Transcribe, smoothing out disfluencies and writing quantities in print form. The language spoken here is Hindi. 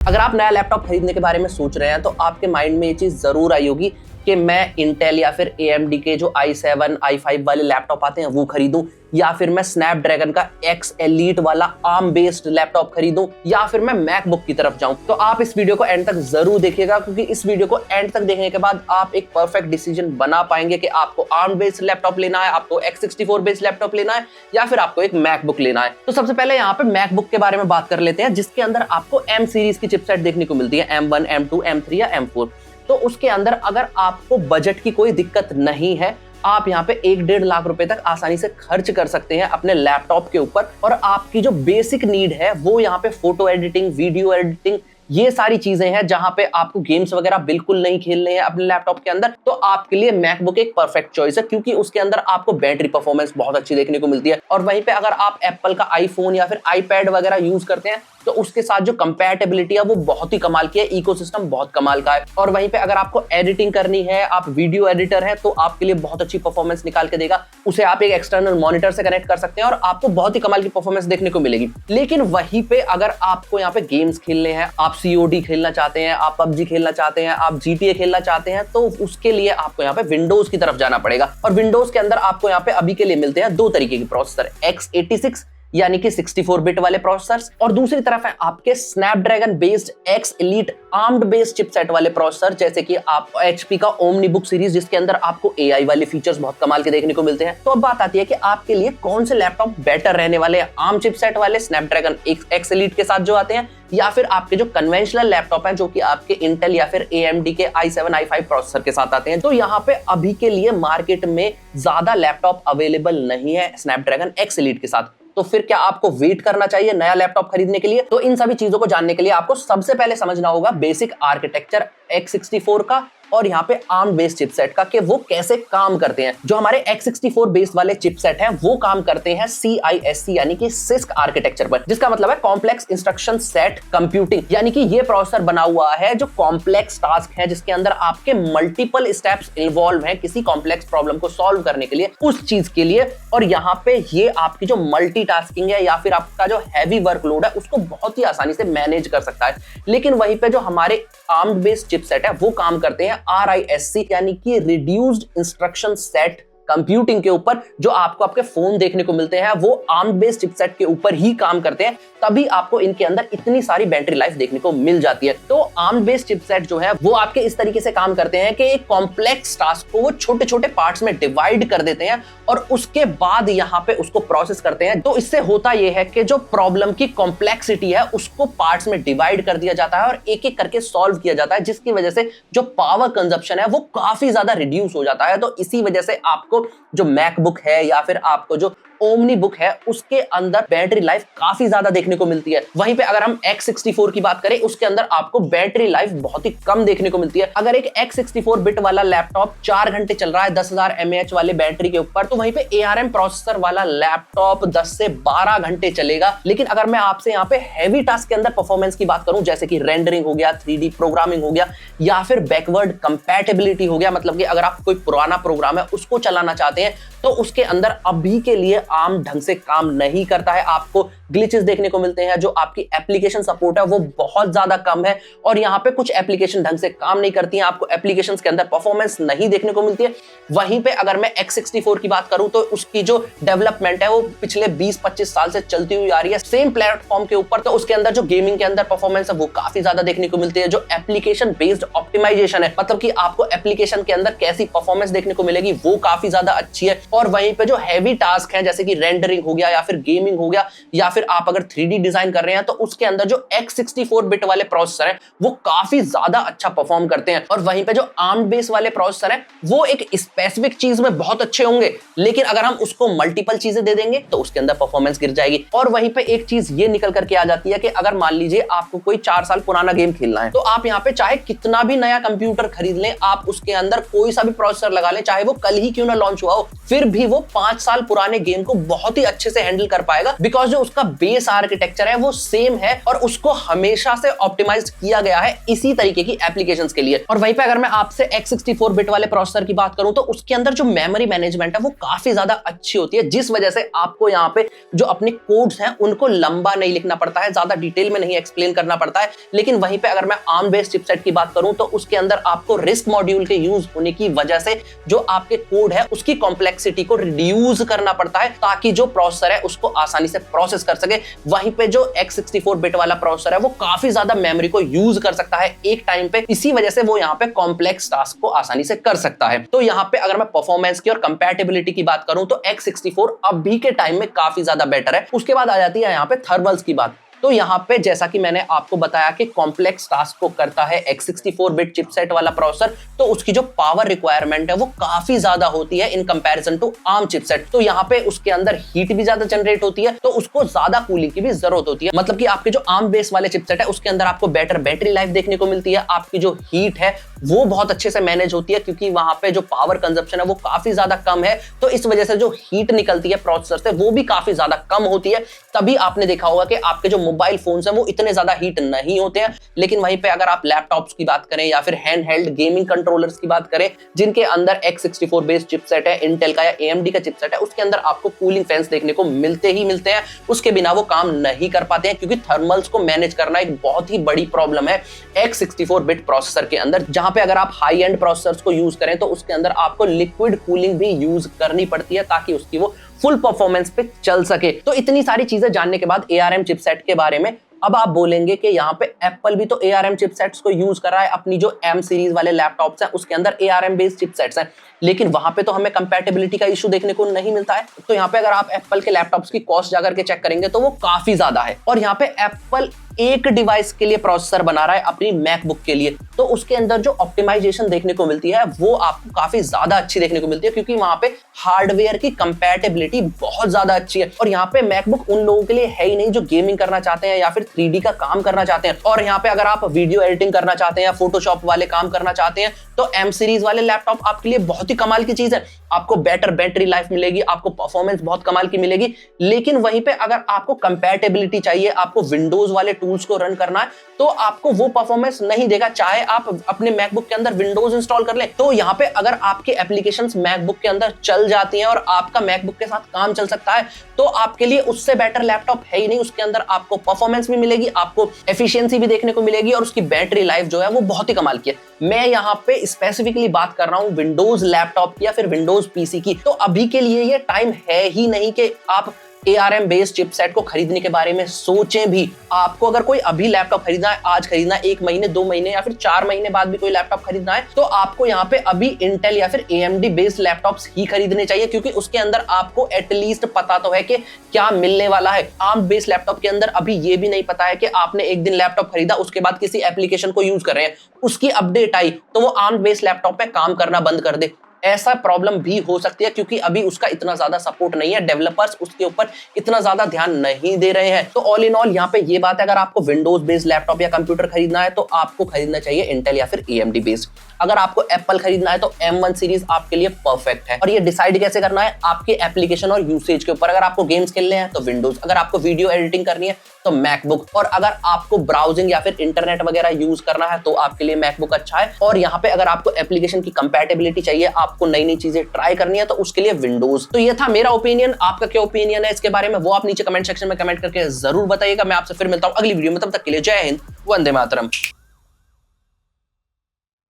अगर आप नया लैपटॉप खरीदने के बारे में सोच रहे हैं तो आपके माइंड में ये चीज जरूर आई होगी कि मैं इंटेल या फिर AMD के जो i7 i5 वाले लैपटॉप आते हैं वो खरीदूं, या फिर मैं स्नैपड्रैगन का X Elite वाला ARM बेस्ड लैपटॉप खरीदूं, या फिर मैं मैकबुक की तरफ जाऊं। तो आप इस वीडियो को एंड तक जरूर देखिएगा, क्योंकि इस वीडियो को एंड तक देखने के बाद आप एक परफेक्ट डिसीजन बना पाएंगे कि आपको ARM बेस्ड लैपटॉप लेना है, आपको X64 बेस्ड लैपटॉप लेना है, या फिर आपको एक मैकबुक लेना है। तो सबसे पहले यहाँ पे मैकबुक के बारे में बात कर लेते हैं, जिसके अंदर आपको M सीरीज की चिपसेट देखने को मिलती है, M1, M2, M3 या M4। तो उसके अंदर अगर आपको बजट की कोई दिक्कत नहीं है, आप यहाँ पे 1-1.5 लाख रुपए तक आसानी से खर्च कर सकते हैं अपने लैपटॉप के ऊपर, और आपकी जो बेसिक नीड है वो यहाँ पे फोटो एडिटिंग, वीडियो एडिटिंग, ये सारी चीजें हैं जहां पे आपको गेम्स वगैरह बिल्कुल नहीं खेलने हैं अपने लैपटॉप के अंदर। तो आपके लिए मैकबुक एक परफेक्ट चॉइस है, क्योंकि उसके अंदर आपको बैटरी परफॉर्मेंस बहुत अच्छी देखने को मिलती है। और वहीं पे अगर आप एप्पल का आईफोन या फिर आईपैड वगैरह यूज करते हैं तो उसके साथ जो कंपैटिबिलिटी है वो बहुत ही कमाल की है, इकोसिस्टम बहुत कमाल का है। और वहीं पे अगर आपको एडिटिंग करनी है, आप वीडियो एडिटर हैं, तो आपके लिए बहुत अच्छी परफॉर्मेंस निकाल के देगा। उसे आप एक एक्सटर्नल मॉनिटर से कनेक्ट कर सकते हैं और आपको बहुत ही कमाल की परफॉर्मेंस देखने को मिलेगी। लेकिन वहीं पे अगर आपको यहाँ पे गेम्स खेलने हैं, आप COD खेलना चाहते हैं, आप PUBG खेलना चाहते हैं, आप GTA खेलना चाहते हैं, तो उसके लिए आपको यहाँ पे विंडोज की तरफ जाना पड़ेगा। और विंडोज के अंदर आपको यहाँ पे अभी के लिए मिलते हैं 2 तरीके के प्रोसेसर, X86 यानी कि 64 बिट वाले प्रोसेसर्स, और दूसरी तरफ है आपके Snapdragon based X Elite armed based chipset वाले प्रोसेसर, जैसे कि आप HP का OmniBook सीरीज, जिसके अंदर आपको AI वाले फीचर्स बहुत कमाल के देखने को मिलते हैं। तो अब बात आती है कि आपके लिए कौन से लैपटॉप बेटर रहने वाले हैं, ARM चिपसेट वाले स्नैपड्रैगन X Elite के साथ जो आते हैं, या फिर आपके जो कन्वेंशनल लैपटॉप हैं जो कि आपके इंटेल या फिर AMD के i7 i5 प्रोसेसर के साथ आते हैं। तो यहाँ पे अभी के लिए मार्केट में ज्यादा लैपटॉप अवेलेबल नहीं है स्नैपड्रैगन X Elite के साथ। तो फिर क्या आपको वेट करना चाहिए नया लैपटॉप खरीदने के लिए? तो इन सभी चीजों को जानने के लिए आपको सबसे पहले समझना होगा बेसिक आर्किटेक्चर X64 का और यहाँ पे ARM बेस्ड चिपसेट का, कि वो कैसे काम करते हैं। जो हमारे X64 बेस्ड वाले चिपसेट हैं वो काम करते हैं CISC यानी कि CISC आर्किटेक्चर पर, जिसका मतलब है कॉम्प्लेक्स इंस्ट्रक्शन सेट कंप्यूटिंग। यानी कि ये प्रोसेसर बना हुआ है जो कॉम्प्लेक्स टास्क है, जिसके अंदर आपके मल्टीपल स्टेप्स इन्वॉल्व हैं किसी कॉम्प्लेक्स प्रॉब्लम को सॉल्व करने के लिए, उस चीज के लिए। और यहाँ पे ये आपकी जो मल्टीटास्किंग है या फिर आपका जो हैवी वर्कलोड है उसको बहुत ही आसानी से मैनेज कर सकता है। लेकिन वहीं पे जो हमारे ARM बेस्ड चिपसेट है वो काम करते हैं RISC यानी कि रिड्यूस्ड इंस्ट्रक्शन सेट कंप्यूटिंग के ऊपर। जो आपको आपके फोन देखने को मिलते हैं वो ARM बेस्ड चिपसेट के ऊपर ही काम करते हैं, तभी आपको इनके अंदर इतनी सारी बैटरी लाइफ देखने को मिल जाती है। तो ARM बेस्ड चिपसेट जो है वो आपके इस तरीके से काम करते हैं कि एक कॉम्प्लेक्स टास्क को वो छोटे छोटे पार्ट्स में डिवाइड कर देते हैं और उसके बाद यहाँ पे उसको प्रोसेस करते हैं। तो इससे होता यह है कि जो प्रॉब्लम की कॉम्प्लेक्सिटी है उसको पार्ट्स में डिवाइड कर दिया जाता है और एक एक करके सॉल्व किया जाता है, जिसकी वजह से जो पावर कंजप्शन है वो काफी ज्यादा रिड्यूस हो जाता है। तो इसी वजह से आपको जो मैकबुक है या फिर आपको जो OmniBook है उसके अंदर बैटरी लाइफ काफी ज्यादा देखने को मिलती है। वहीं पे अगर हम X64 की बात करें उसके अंदर आपको बैटरी लाइफ बहुत ही कम देखने को मिलती है। अगर एक X64 बिट वाला लैपटॉप 4 घंटे चल रहा है 10,000 mAh वाले बैटरी के ऊपर, तो वहीं पे ARM प्रोसेसर वाला लैपटॉप 10 से 12 घंटे चलेगा। लेकिन अगर मैं आपसे यहाँ पे हैवी टास्क के अंदर परफॉर्मेंस की बात करूं, जैसे कि रेंडरिंग हो गया, 3D प्रोग्रामिंग हो गया, या फिर बैकवर्ड कंपैटिबिलिटी हो गया, मतलब कि अगर आप कोई पुराना प्रोग्राम है उसको चलाना चाहते हैं, तो उसके अंदर अभी के लिए ARM ढंग से काम नहीं करता है। आपको ग्लिचेस देखने को मिलते हैं, जो आपकी एप्लीकेशन सपोर्ट है वो बहुत ज्यादा कम है, और यहाँ पे कुछ एप्लीकेशन ढंग से काम नहीं करती हैं, आपको एप्लीकेशंस के अंदर परफॉर्मेंस नहीं देखने को मिलती है। वहीं पे अगर मैं X64 की बात करूं तो उसकी जो डेवलपमेंट है वो पिछले 20-25 साल से चलती हुई आ रही है सेम प्लेटफॉर्म के ऊपर। तो उसके अंदर जो गेमिंग के अंदर परफॉर्मेंस है वो काफी ज्यादा देखने को मिलती है। जो एप्लीकेशन बेस्ड ऑप्टिमाइजेशन है, मतलब कि आपको एप्लीकेशन के अंदर कैसी परफॉर्मेंस देखने को मिलेगी, वो काफी ज्यादा अच्छी है। और वहीं पे जो हैवी टास्क है जैसे कि रेंडरिंग हो गया या फिर गेमिंग हो गया, या फिर आप अगर 3D डिजाइन कर रहे हैं, तो उसके अंदर जो X64 बिट वाले प्रोसेसर हैं वो काफी ज्यादा अच्छा परफॉर्म करते हैं। और वहीं पे जो ARM बेस वाले प्रोसेसर हैं वो एक स्पेसिफिक चीज में बहुत अच्छे होंगे, लेकिन अगर हम उसको मल्टीपल चीजें दे देंगे तो उसके अंदर परफॉर्मेंस गिर जाएगी। और वहीं पे एक चीज ये निकल करके आ जाती है कि अगर मान लीजिए आपको कोई 4 साल पुराना गेम खेलना है, तो आप यहाँ पे चाहे कितना भी नया कंप्यूटर खरीद लें, आप उसके अंदर कोई सा भी प्रोसेसर लगा लें, चाहे वो कल ही क्यों ना लॉन्च हुआ हो, फिर भी वो 5 साल पुराने गेम को बहुत ही अच्छे से हैंडल कर पाएगा, बिकॉज जो उसका बेस आर्किटेक्चर है वो सेम है और उसको हमेशा से ऑप्टिमाइज किया गया है इसी तरीके की एप्लीकेशंस के लिए। और वहीं पे अगर मैं आपसे x64 बिट वाले प्रोसेसर की बात करूं तो उसके अंदर जो मेमोरी मैनेजमेंट है वो काफी ज्यादा अच्छी होती है, जिस वजह से आपको यहाँ पे जो अपने कोड्स हैं उनको लंबा नहीं लिखना पड़ता है, ज्यादा डिटेल में नहीं एक्सप्लेन करना पड़ता है। लेकिन वहीं पे अगर मैं ARM बेस्ड चिपसेट की बात करूं तो उसके अंदर आपको RISC मॉड्यूल के यूज होने की वजह से जो आपके कोड है उसकी कॉम्प्लेक्सिटी को रिड्यूस करना पड़ता है ताकि जो प्रोसेसर है उसको आसानी से प्रोसेस कर सके। वहीं पे जो x64 बिट वाला प्रोसेसर है वो काफी ज्यादा मेमोरी को यूज कर सकता है एक टाइम पे, इसी वजह से वो यहाँ पे कॉम्प्लेक्स टास्क को आसानी से कर सकता है। तो यहाँ पे अगर मैं परफॉर्मेंस की और कंपैटिबिलिटी की बात करूं तो x64 अभी के टाइम में काफी ज्यादा बेटर है। उसके बाद आ जाती है यहाँ पे थर्मल्स की बात। तो यहाँ पे जैसा कि मैंने आपको बताया कि कॉम्प्लेक्स टास्क को करता है x64 बिट चिपसेट वाला प्रोसेसर, तो उसकी जो पावर रिक्वायरमेंट है वो काफी ज्यादा होती है in comparison to ARM chipset. तो यहाँ पे उसके अंदर हीट भी ज्यादा जनरेट होती है, तो उसको ज्यादा कूलिंग की भी जरूरत होती है। मतलब कि आपके जो ARM बेस वाले चिपसेट है उसके अंदर आपको बेटर बैटरी लाइफ देखने को मिलती है, आपकी जो हीट है वो बहुत अच्छे से मैनेज होती है क्योंकि वहां पे जो पावर कंजप्शन है वो काफी ज्यादा कम है, तो इस वजह से जो हीट निकलती है प्रोसेसर से वो भी काफी ज्यादा कम होती है। तभी आपने देखा होगा कि आपके जो मोबाइल फोन्स हैं वो इतने ज्यादा हीट नहीं होते हैं। लेकिन वहीं पे अगर आप लैपटॉप्स की बात करें या फिर हैंड हेल्ड गेमिंग कंट्रोलर्स की बात करें जिनके अंदर x64 बेस्ड चिपसेट है, इंटेल का या AMD का चिपसेट है, उसके अंदर आपको कूलिंग फैंस देखने को मिलते ही मिलते हैं। उसके बिना वो काम नहीं कर पाते हैं क्योंकि थर्मल्स को मैनेज करना एक बहुत ही बड़ी प्रॉब्लम है x64 बिट प्रोसेसर के अंदर। जहां पे अगर आप हाई एंड प्रोसेसर्स को यूज करें तो उसके अंदर आपको लिक्विड कूलिंग भी यूज करनी पड़ती है ताकि उसकी वो फुल परफॉर्मेंस पे चल सके। तो इतनी सारी चीजें जानने के बाद ARM चिपसेट के बारे में अब आप बोलेंगे कि यहाँ पे एप्पल भी तो ARM चिपसेट्स को यूज कर रहा है, अपनी जो M सीरीज वाले लैपटॉप्स हैं उसके अंदर ARM बेस्ड चिपसेट्स हैं, लेकिन वहां पे तो हमें कंपैटिबिलिटी का इशू देखने को नहीं मिलता है। तो यहाँ पे अगर आप एप्पल के लैपटॉप्स की कॉस्ट जाकर के चेक करेंगे तो वो काफी ज्यादा है। और यहाँ पे एप्पल एक डिवाइस के लिए प्रोसेसर बना रहा है अपनी मैकबुक के लिए, तो उसके अंदर जो ऑप्टिमाइजेशन देखने को मिलती है वो आपको काफी ज्यादा अच्छी देखने को मिलती है क्योंकि वहां पे हार्डवेयर की कंपैटिबिलिटी बहुत ज्यादा अच्छी है। और यहाँ पे मैकबुक उन लोगों के लिए है ही नहीं जो गेमिंग करना चाहते हैं या फिर 3D का काम करना चाहते हैं। और यहाँ पे अगर आप वीडियो एडिटिंग करना चाहते हैं या फोटोशॉप वाले काम करना चाहते हैं तो M सीरीज वाले लैपटॉप आपके लिए बहुत ही कमाल की चीज है। आपको बेटर बैटरी लाइफ मिलेगी, आपको परफॉर्मेंस बहुत कमाल की मिलेगी। लेकिन वहीं पे अगर आपको कंपैटिबिलिटी चाहिए, आपको विंडोज वाले टूल्स को रन करना है, तो आपको वो परफॉर्मेंस नहीं देगा चाहे आप अपने मैकबुक के अंदर विंडोज इंस्टॉल कर लें। तो यहाँ पे अगर आपकी एप्लीकेशंस मैकबुक के अंदर चल जाती हैं और आपका मैकबुक के साथ काम चल सकता है तो आपके लिए उससे बेटर लैपटॉप है ही नहीं। उसके अंदर आपको परफॉर्मेंस भी मिलेगी, आपको एफिशिएंसी भी देखने को मिलेगी और उसकी बैटरी लाइफ जो है वो बहुत ही कमाल की है। मैं यहाँ पे स्पेसिफिकली बात कर रहा हूँ विंडोज लैपटॉप की या फिर विंडोज पीसी की। तो अभी के लिए ये टाइम है ही नहीं कि आप ARM बेस्ड चिपसेट को खरीदने के बारे में सोचें भी। आपको अगर कोई अभी लैपटॉप खरीदना है, आज खरीदना है, 1 महीने 2 महीने या फिर 4 महीने बाद भी कोई लैपटॉप खरीदना है, तो आपको यहाँ पे अभी इंटेल या फिर AMD बेस्ड लैपटॉप्स ही खरीदने चाहिए क्योंकि उसके अंदर आपको एटलीस्ट पता तो है कि क्या मिलने वाला है। ARM बेस्ड लैपटॉप के अंदर अभी ये भी नहीं पता है कि आपने एक दिन लैपटॉप खरीदा, उसके बाद किसी एप्लीकेशन को यूज कर रहे हैं, उसकी अपडेट आई तो वो ARM बेस्ड लैपटॉप पे काम करना बंद कर दे। ऐसा प्रॉब्लम भी हो सकती है क्योंकि अभी उसका इतना ज्यादा सपोर्ट नहीं है, डेवलपर्स उसके ऊपर इतना ज्यादा ध्यान नहीं दे रहे हैं। तो ऑल इन ऑल यहाँ पे ये बात है, अगर आपको विंडोज बेस्ड लैपटॉप या कंप्यूटर खरीदना है तो आपको खरीदना चाहिए इंटेल या फिर AMD बेस्ड। अगर आपको एप्पल खरीदना है तो M1 सीरीज आपके लिए परफेक्ट है। और ये डिसाइड कैसे करना है, आपके एप्लीकेशन और यूसेज के ऊपर। अगर आपको गेम्स खेलने हैं तो विंडोज, अगर आपको वीडियो एडिटिंग करनी है तो मैकबुक, और अगर आपको ब्राउजिंग या फिर इंटरनेट वगैरह यूज करना है तो आपके लिए मैकबुक अच्छा है। और यहाँ पे अगर आपको एप्लीकेशन की कंपैटिबिलिटी चाहिए, आपको नई नई चीजें ट्राई करनी है तो उसके लिए विंडोज। तो ये था मेरा ओपिनियन। आपका क्या ओपिनियन है इसके बारे में वो आप नीचे कमेंट सेक्शन में कमेंट करके जरूर बताइएगा। मैं आपसे फिर मिलता हूँ अगली वीडियो में, तब तक के लिए जय हिंद, वंदे मातरम।